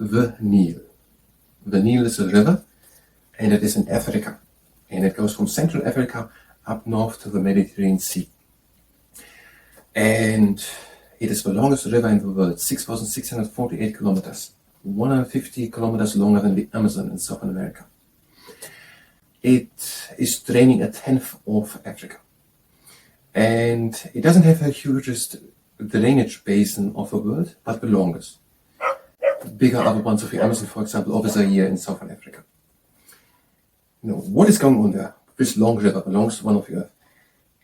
the Nile. The Nile is a river, and it is in Africa. And it goes from Central Africa up north to the Mediterranean Sea. And it is the longest river in the world, 6,648 kilometers, 150 kilometers longer than the Amazon in South America. It is draining a tenth of Africa. And it doesn't have the hugest drainage basin of the world, but the longest. Bigger are the ones of the Amazon, for example, over here in Southern Africa. Now, what is going on there? This long river belongs to one of the earth.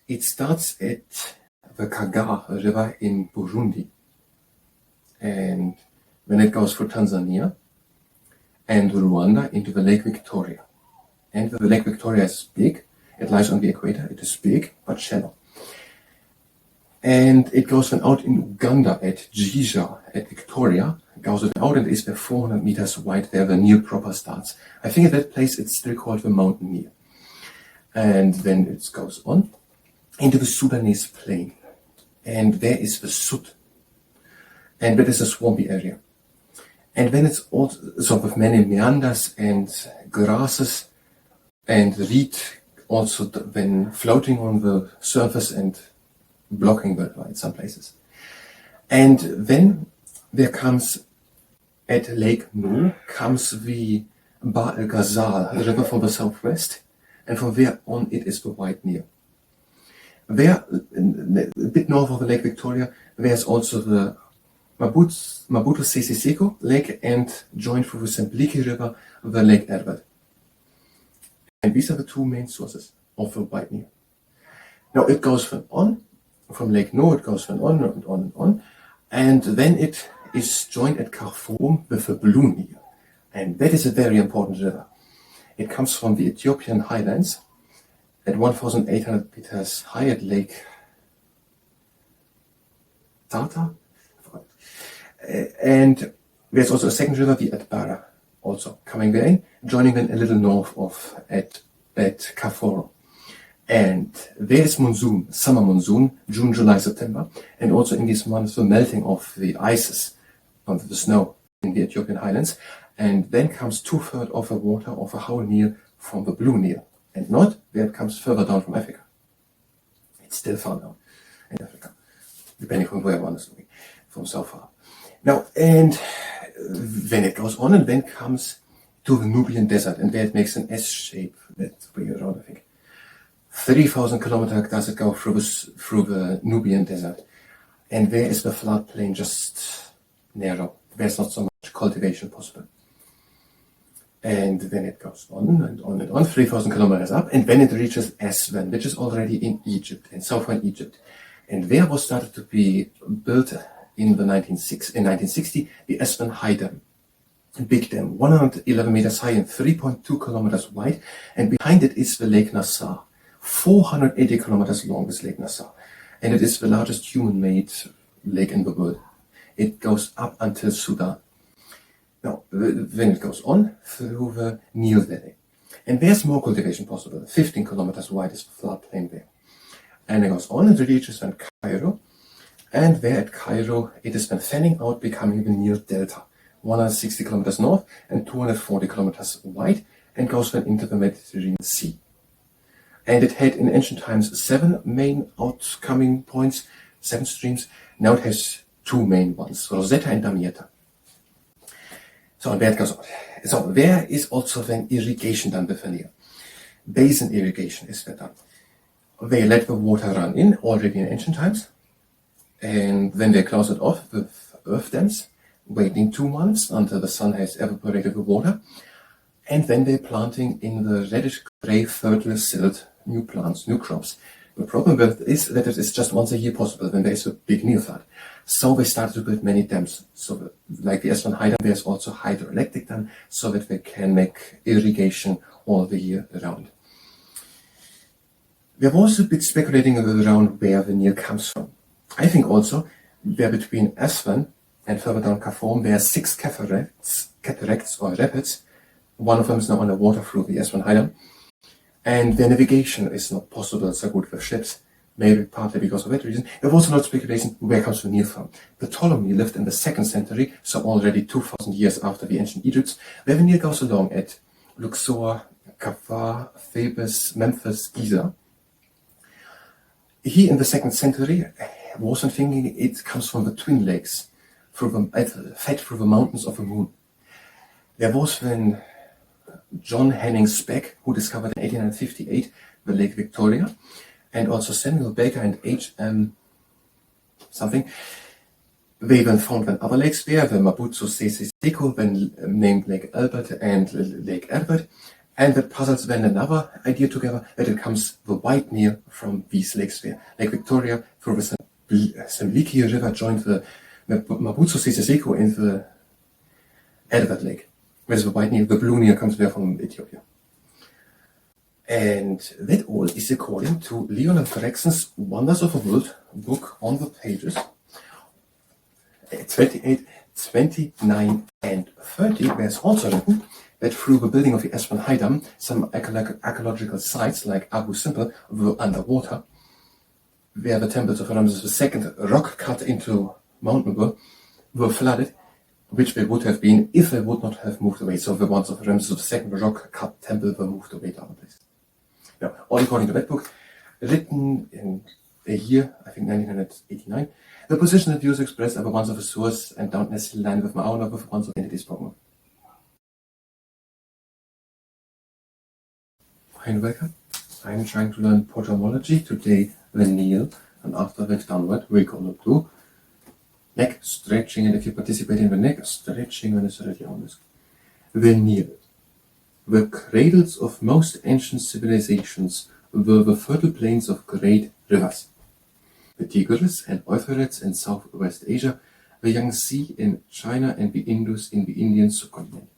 It starts at the Kaga River in Burundi. And then it goes through Tanzania and Rwanda into the Lake Victoria. And the Lake Victoria is big. It lies on the equator. It is big, but shallow. And it goes then out in Uganda at Jija, at Victoria. It goes out and is there 400 meters wide where the Nile proper starts. I think at that place it's still called the Mountain Nile. And then it goes on into the Sudanese plain. And there is the Sud. And that is a swampy area. And then it's also sort of many meanders and grasses and reed also then floating on the surface and blocking the light in some places. And then there comes, at Lake No, comes the Bahr el Ghazal, the river from the southwest, and from there on it is the White Nile. There, a bit north of the Lake Victoria, there's also the Maputo Sese Seko Lake, and joined through the Sembliki River, the Lake Edward. And these are the two main sources of the White Nile. Now it goes from Lake No, it goes on and on and on, and then it is joined at Khartoum with the Blue Nile. And that is a very important river. It comes from the Ethiopian highlands at 1,800 meters high at Lake Tata. And there's also a second river, the Atbara, also coming there in, joining them a little north of at Kaforo. And there is monsoon, summer monsoon, June, July, September, and also in these months the melting of the ices, of the snow in the Ethiopian highlands, and then comes 2/3 of the water of the whole Nile from the Blue Nile, and not where it comes further down from Africa. It's still far down in Africa, depending on where one is looking, from so far. Now, and then it goes on and then comes to the Nubian desert, and there it makes an S shape, that's way around, I think. 30,000 kilometers does it go through the Nubian desert, and there is the floodplain just narrow. There's not so much cultivation possible. And then it goes on and on and on, 3,000 kilometers up, and then it reaches Aswan, which is already in Egypt, in southern Egypt. And there was started to be built in 1960, the Aswan High Dam. A big dam, 111 meters high and 3.2 kilometers wide, and behind it is the Lake Nassau. 480 kilometers long, this Lake Nassau, and it is the largest human-made lake in the world. It goes up until Sudan. Now, then it goes on through the Nile Valley, and there's more cultivation possible. 15 kilometers wide is the floodplain there, and it goes on and reaches then Cairo, and there at Cairo it is then fanning out, becoming the Nile Delta, 160 kilometers north and 240 kilometers wide, and goes then into the Mediterranean Sea. And it had in ancient times 7 main outcoming points, 7 streams. Now it has 2 main ones, Rosetta and Damietta. So, and there it goes on. So there is also then irrigation done with the Nile. Basin irrigation is done. They let the water run in already in ancient times, and then they close it off with earth dams, waiting 2 months until the sun has evaporated the water, and then they're planting in the reddish gray fertile silt new plants, new crops. The problem with it is that it is just once a year possible when there is a big Nile flood. So they started to build many dams. So like the Aswan High Dam, there's also hydroelectric dam, so that they can make irrigation all the year around. There was a bit speculating around where the Nile comes from. I think also there between Aswan and further down Khartoum, there are 6 cataracts or rapids. One of them is now underwater through the Aswan High Dam. And the navigation is not possible so good with ships. maybe partly because of that reason. There was a lot of speculation where comes the Nile from. Ptolemy lived in the 2nd century, so already 2000 years after the ancient Egypt, where the Nile goes along at Luxor, Kafar, Thebes, Memphis, Giza. He in the 2nd century wasn't thinking it comes from the Twin Lakes, fed through the mountains of the moon. There was when John Henning Speck, who discovered in 1858 the Lake Victoria, and also Samuel Baker and H.M. something. They then found other lakes there, the Mabuzo Sese Seko, then named Lake Albert and Lake Albert, and that puzzles then another idea together that it comes the White Nile from these lakes there. Lake Victoria through the Semliki River joined the Mabuzo Sese Seko in the Albert Lake, whereas the White Nile, the Blue Nile, comes there from Ethiopia. And that all is according to Leonard Greggson's Wonders of the World book on the pages 28, 29 and 30, where it's also written that through the building of the Aswan High Dam, some archaeological sites like Abu Simbel were underwater, where the temples of Ramses II, rock cut into mountain were flooded, which they would have been if they would not have moved away. So the ones of Ramses II, rock cut temple, were moved away to other places. Now, all according to that book, written in a year, I think 1989, the position that views expressed are the ones of a source and don't necessarily line with my own or with the ones of entities spoken of. Hi and welcome. I'm trying to learn Potamology, today the Nile, and after that downward we're going to do neck stretching, and if you participate in the neck stretching, then it's already on this. The Nile. The cradles of most ancient civilizations were the fertile plains of great rivers. The Tigris and Euphrates in Southwest Asia, the Yangtze in China, and the Indus in the Indian subcontinent.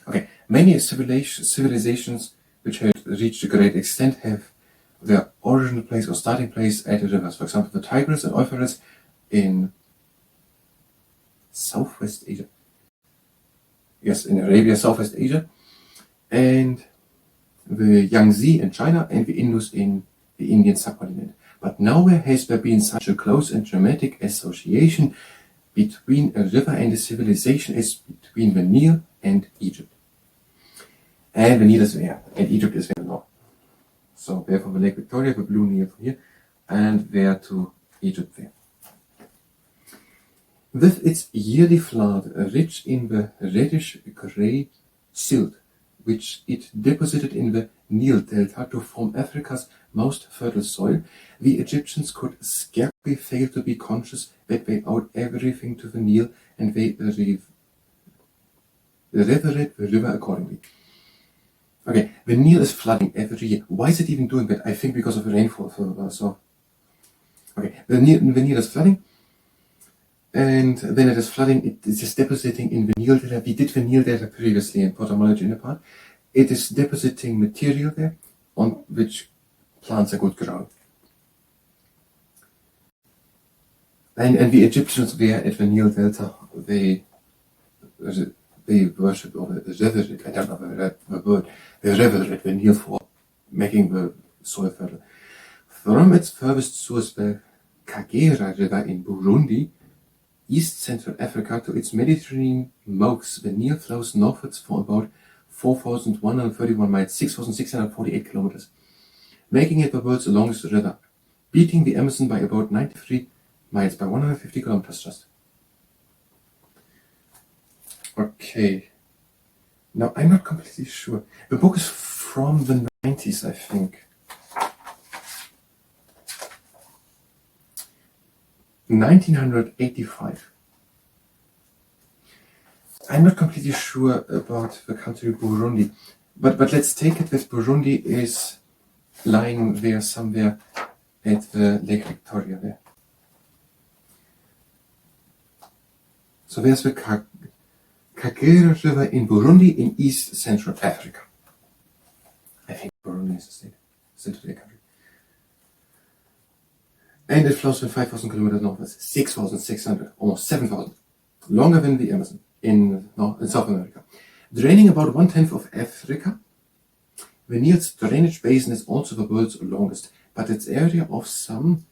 Okay, many civilizations which had reached a great extent have their original place or starting place at the rivers. For example, the Tigris and Euphrates in Southwest Asia. Yes, in Arabia, Southwest Asia. And the Yangtze in China and the Indus in the Indian subcontinent. But nowhere has there been such a close and dramatic association between a river and a civilization as between the Nile and Egypt. And the Nile is there, and Egypt is there now. So therefore the Lake Victoria, the Blue Nile from here, and there to Egypt there. With its yearly flood, rich in the reddish-grey silt, which it deposited in the Nile Delta to form Africa's most fertile soil, the Egyptians could scarcely fail to be conscious that they owed everything to the Nile, and they revered the river accordingly. Okay, the Nile is flooding every year. Why is it even doing that? I think because of the rainfall. Okay, the Nile is flooding, and then it is flooding, it is just depositing in the Nile Delta. We did the Nile Delta previously in Potamology in the part. It is depositing material there on which plants are good growing. And the Egyptians there at the Nile Delta, they worship or revered, I don't know the word, they revered the Nile for making the soil fertile. From its furthest source, the Kagera River in Burundi, East Central Africa, to its Mediterranean mouths, the Nile flows northwards for about 4,131 miles, 6,648 kilometers, making it the world's longest river, beating the Amazon by about 93 miles, by 150 kilometers just. Okay, now I'm not completely sure. The book is from the 90s, I think. 1985. I'm not completely sure about the country Burundi, but let's take it that Burundi is lying there somewhere at the Lake Victoria there. So there's the Kagera River in Burundi in East Central Africa. I think Burundi is a state of the country. And it flows from 5,000 kilometers northwards, 6,600, almost 7,000, longer than the Amazon in South America. Draining about 1/10 of Africa, the Nile's drainage basin is also the world's longest, but its area of some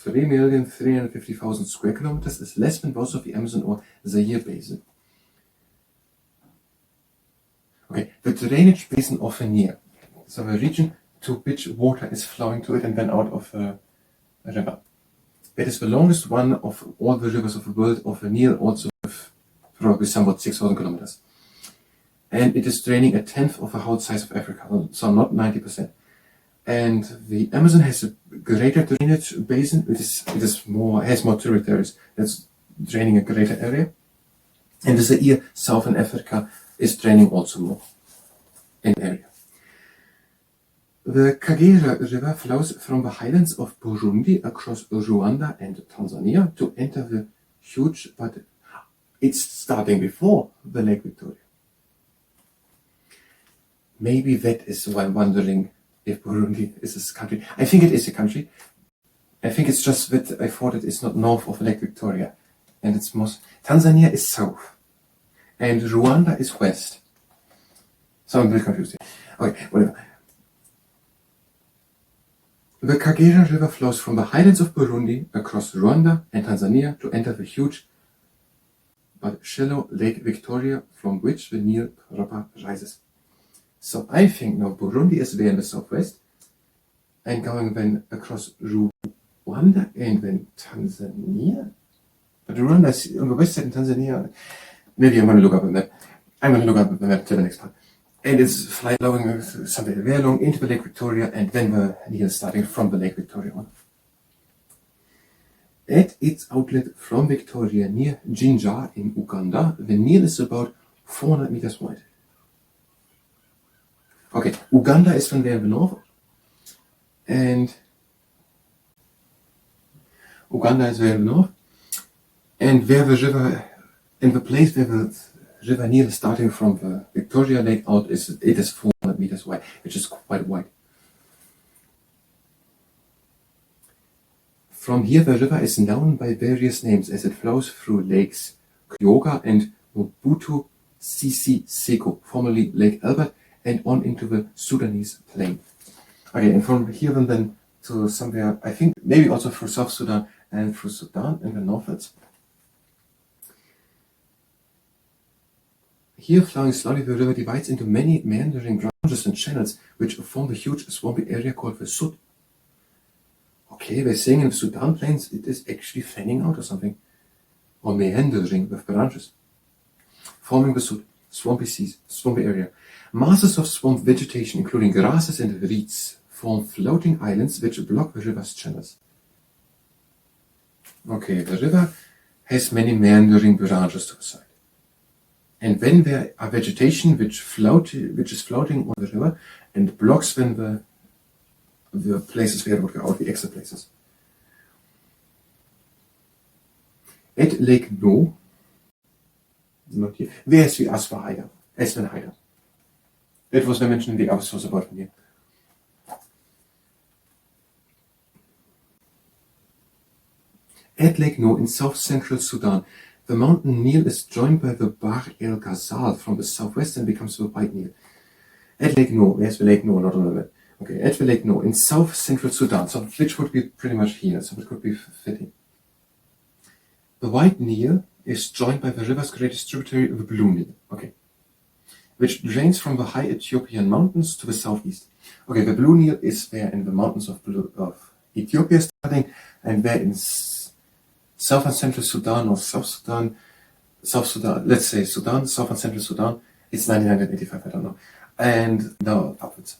3,350,000 square kilometers is less than both of the Amazon or Zaire basin. Okay, the drainage basin of the Nile, so a region to which water is flowing to it and then out of a river. It is the longest one of all the rivers of the world, of the Nile, also with probably somewhat 6,000 kilometers. And it is draining a tenth of the whole size of Africa, so not 90%. And the Amazon has a greater drainage basin. Has more tributaries. That's draining a greater area. And the Zaire, southern Africa, is draining also more in area. The Kagera River flows from the highlands of Burundi across Rwanda and Tanzania to enter the huge, but it's starting before the Lake Victoria. Maybe that is why I'm wondering if Burundi is a country. I think it is a country. I think it's just that I thought it is not north of Lake Victoria. And it's most... Tanzania is south. And Rwanda is west. So I'm a bit confused here. Okay, whatever. The Kagera River flows from the highlands of Burundi across Rwanda and Tanzania to enter the huge but shallow Lake Victoria, from which the Nile proper rises. So I think now Burundi is there in the southwest, and going then across Rwanda and then Tanzania. But Rwanda is on the west side and Tanzania. Maybe I'm going to look up a map. I'm going to look up a map till the next part. And it's flowing something very long into the Lake Victoria, and then the Nile starting from the Lake Victoria on. At its outlet from Victoria near Jinja in Uganda, the Nile is about 400 meters wide. Okay, Uganda is from there in the north, and Uganda is there in the north, and where the river, in the place where the River Nile starting from the Victoria Lake out, it is 400 meters wide, which is quite wide. From here the river is known by various names as it flows through lakes Kyoga and Mobutu Sisi Seko, formerly Lake Albert, and on into the Sudanese plain. Okay, and from here then to somewhere, I think maybe also through South Sudan and through Sudan in the northwards. Here, flowing slowly, the river divides into many meandering branches and channels, which form the huge swampy area called the Sud. Okay, they're saying in the Sudan plains it is actually fanning out or something, or meandering with branches, forming the Sud, swampy seas, swampy area. Masses of swamp vegetation, including grasses and reeds, form floating islands which block the river's channels. Okay, the river has many meandering branches to the side. And then there are vegetation which is floating on the river and blocks then the places where it would go out, the exit places. At Lake No, not here, there is the Aswan Haida. That was mentioned in the episodes about here. At Lake No in south-central Sudan, the mountain Nile is joined by the Bahr el Ghazal from the southwest and becomes the White Nile. At Lake No, where's the Lake No, not on the map. Okay, at the Lake No in south-central Sudan, so which would be pretty much here, so it could be fitting. The White Nile is joined by the river's greatest tributary, the Blue Nile, okay, which drains from the high Ethiopian mountains to the southeast. Okay, the Blue Nile is there in the mountains of Ethiopia starting, and there in South and Central Sudan or South Sudan, let's say Sudan, South and Central Sudan, it's 985, I don't know, and now upwards.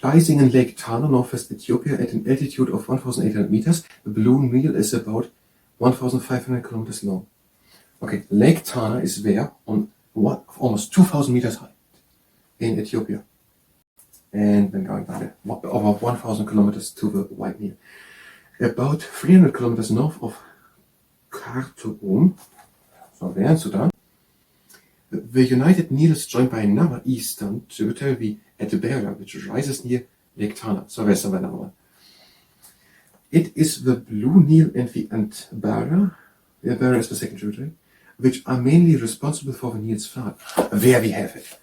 Rising in Lake Tana, northwest Ethiopia at an altitude of 1,800 meters, the Blue Nile is about 1,500 kilometers long. Okay, Lake Tana is there on almost 2,000 meters high in Ethiopia. And then going down there, over 1,000 kilometers to the White Nile. About 300 kilometers north of Khartoum, so there in Sudan, the United Nile is joined by another eastern tributary, the Atbara, which rises near Lake Tana. So there's another one. It is the Blue Nile and the Atbara, the Atbara is the second tributary, which are mainly responsible for the Nile's flood. There we have it.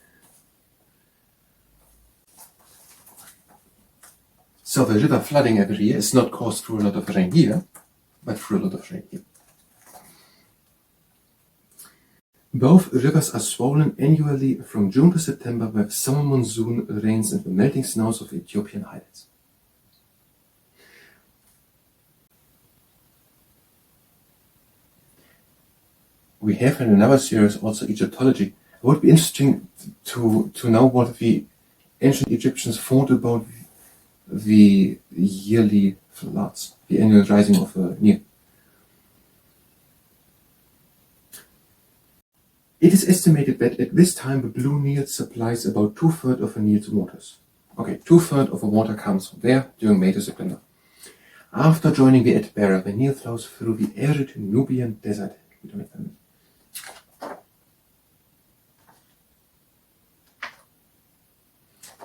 So the river flooding every year is not caused through a lot of rain here, but through a lot of rain here. Both rivers are swollen annually from June to September with summer monsoon rains and the melting snows of the Ethiopian highlands. We have in another series also Egyptology. It would be interesting to know what the ancient Egyptians thought about the yearly floods, the annual rising of the Nile. It is estimated that at this time the Blue Nile supplies about 2/3 of the Nile's waters. Okay, 2/3 of the water comes from there during May to September. After joining the Atbara, the Nile flows through the arid Nubian desert.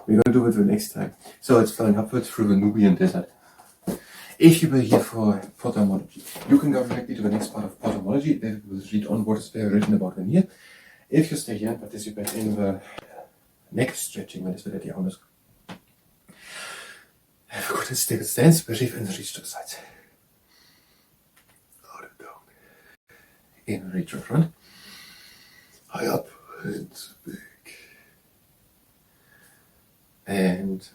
We're going to do it the next time. So it's flowing upwards through the Nubian desert. If you were here for Potamology, you can go directly to the next part of Potamology. There we will read on what is there written about the Nile. If you stay here and participate in the Neckstretching, wenn es wieder die Augen ist. Have a good and stable stance, believe and reach to the sides. Out and down. In, reach to the front. High up and back. And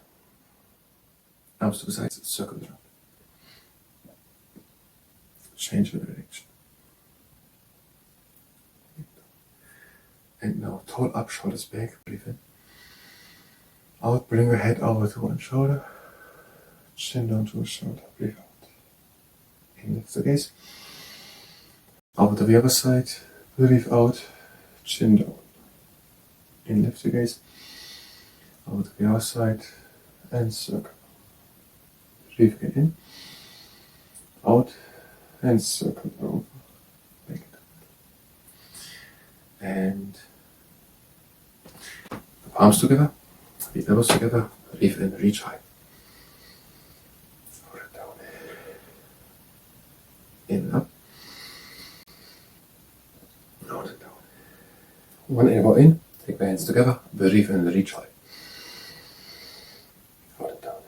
arms to the sides, circle around. Change the direction. And now, tall up, shoulders back, breathe in. Out, bring the head over to one shoulder. Chin down to a shoulder, breathe out. In, lift the gaze. Out to the other side, breathe out, chin down. In, lift the gaze. Out to the other side, and circle. Breathe again in. Out, and circle over. Back it up. And the palms together, the elbows together, breathe in, reach high. Hold it down. In and up. Hold it down. One elbow in, take the hands together, breathe in, reach high. Hold it down.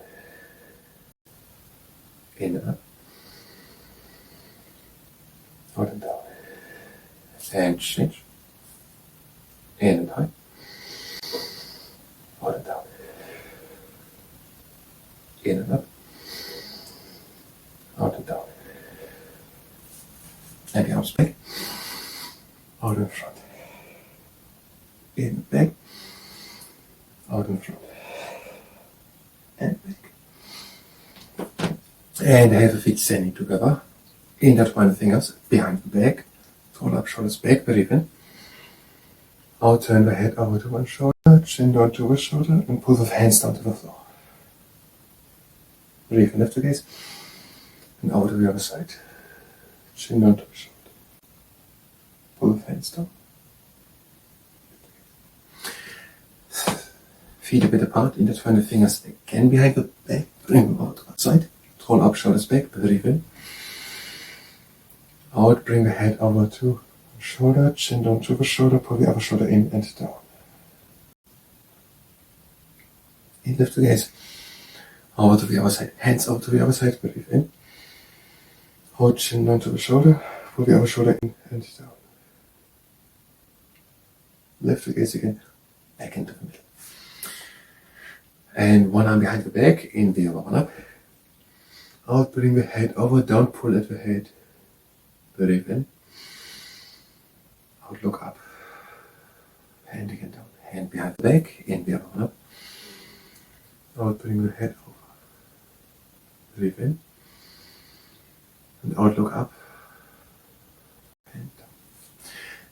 In and up. Hold it down. And change. In and high. Hold it down. In and up. Out and down. And the arms back. Out in front. In and back. Out in front. And back. And have the feet standing together. Intertwine the fingers behind the back. Roll up, shoulders back, breathe in. Out, turn the head over to one shoulder, chin down to the shoulder, and pull the hands down to the floor. Breathe in, lift the gaze. And over to the other side. Chin down to the shoulder. Pull the hands down. Feet a bit apart, intertwine the fingers again behind the back, bring them out to one side. Roll up, shoulders back, breathe in. Out, bring the head over to the shoulder, chin down to the shoulder, pull the other shoulder in and down. In, lift the gaze. Over to the other side, hands over to the other side, breathe in. Hold chin down to the shoulder, pull the other shoulder in and down. Lift the gaze again, back into the middle. And one arm behind the back, in the other one up. Out, bring the head over, down, pull at the head. Breathe in. Out, look up. Hand again down. Hand behind the back. In the other one up. Out, bring the head over. Breathe in. And out, look up. Hand down.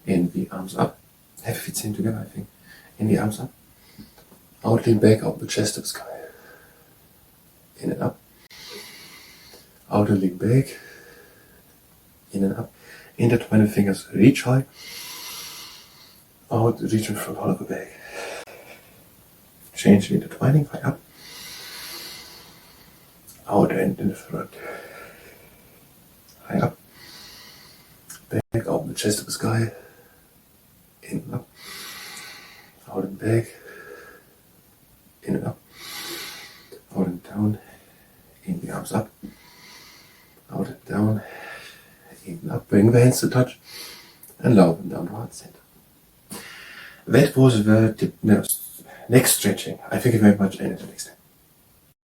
In the arms up. Have feet same together, I think. In the arms up. Out, lean back, out the chest to the sky. In and up. Out and lean back. In and up. Intertwine the fingers, reach high. Out, reach in front, hold the back. Change the intertwining, high up. Out and in the front. High up. Back, out the chest of the sky. In and up. Out and back. In and up. Out and down. bring the hands to touch, and lower them down to heart center. That was the neck stretching. I thank you very much, and until next time.